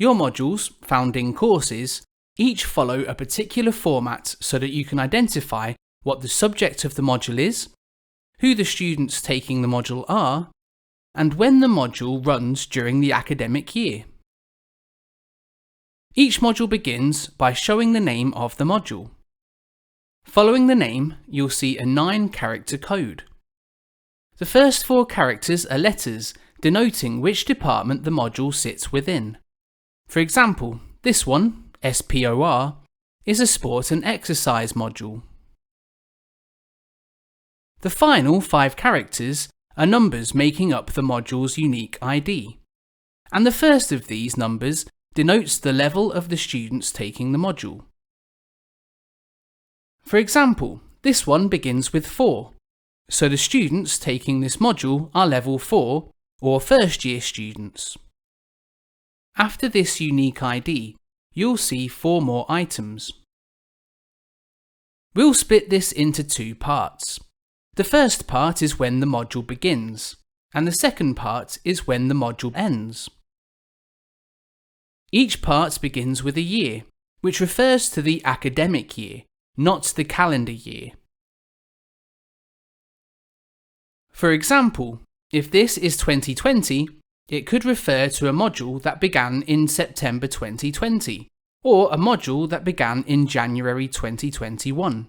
Your modules, found in courses, each follow a particular format so that you can identify what the subject of the module is, who the students taking the module are, and when the module runs during the academic year. Each module begins by showing the name of the module. Following the name, you'll see a 9-character code. The first 4 characters are letters denoting which department the module sits within. For example, this one, SPOR, is a sport and exercise module. The final 5 characters are numbers making up the module's unique ID, and the first of these numbers denotes the level of the students taking the module. For example, this one begins with 4, so the students taking this module are level 4 or first year students. After this unique ID, you'll see 4 more items. We'll split this into 2 parts. The first part is when the module begins, and the second part is when the module ends. Each part begins with a year, which refers to the academic year, not the calendar year. For example, if this is 2020, it could refer to a module that began in September 2020, or a module that began in January 2021.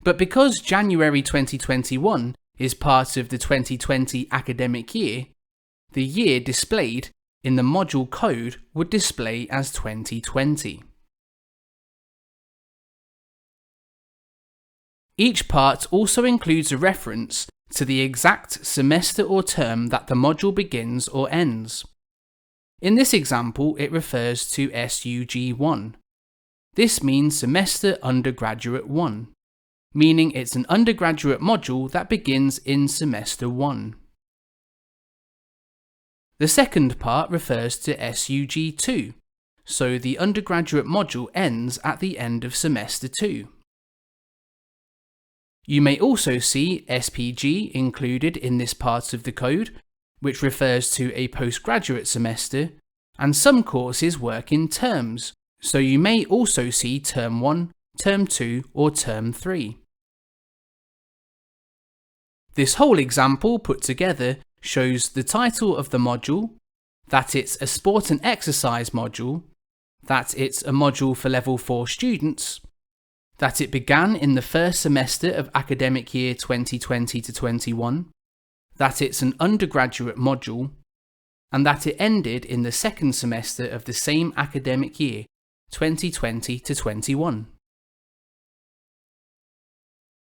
But because January 2021 is part of the 2020 academic year, the year displayed in the module code would display as 2020. Each part also includes a reference to the exact semester or term that the module begins or ends. In this example, it refers to SUG1. This means Semester Undergraduate 1, meaning it's an undergraduate module that begins in Semester 1. The second part refers to SUG2, so the undergraduate module ends at the end of Semester 2. You may also see SPG included in this part of the code, which refers to a postgraduate semester, and some courses work in terms, so you may also see Term 1, Term 2 or Term 3. This whole example put together shows the title of the module, that it's a sport and exercise module, that it's a module for level 4 students, that it began in the first semester of academic year 2020 to 21, that it's an undergraduate module, and that it ended in the second semester of the same academic year, 2020 to 21.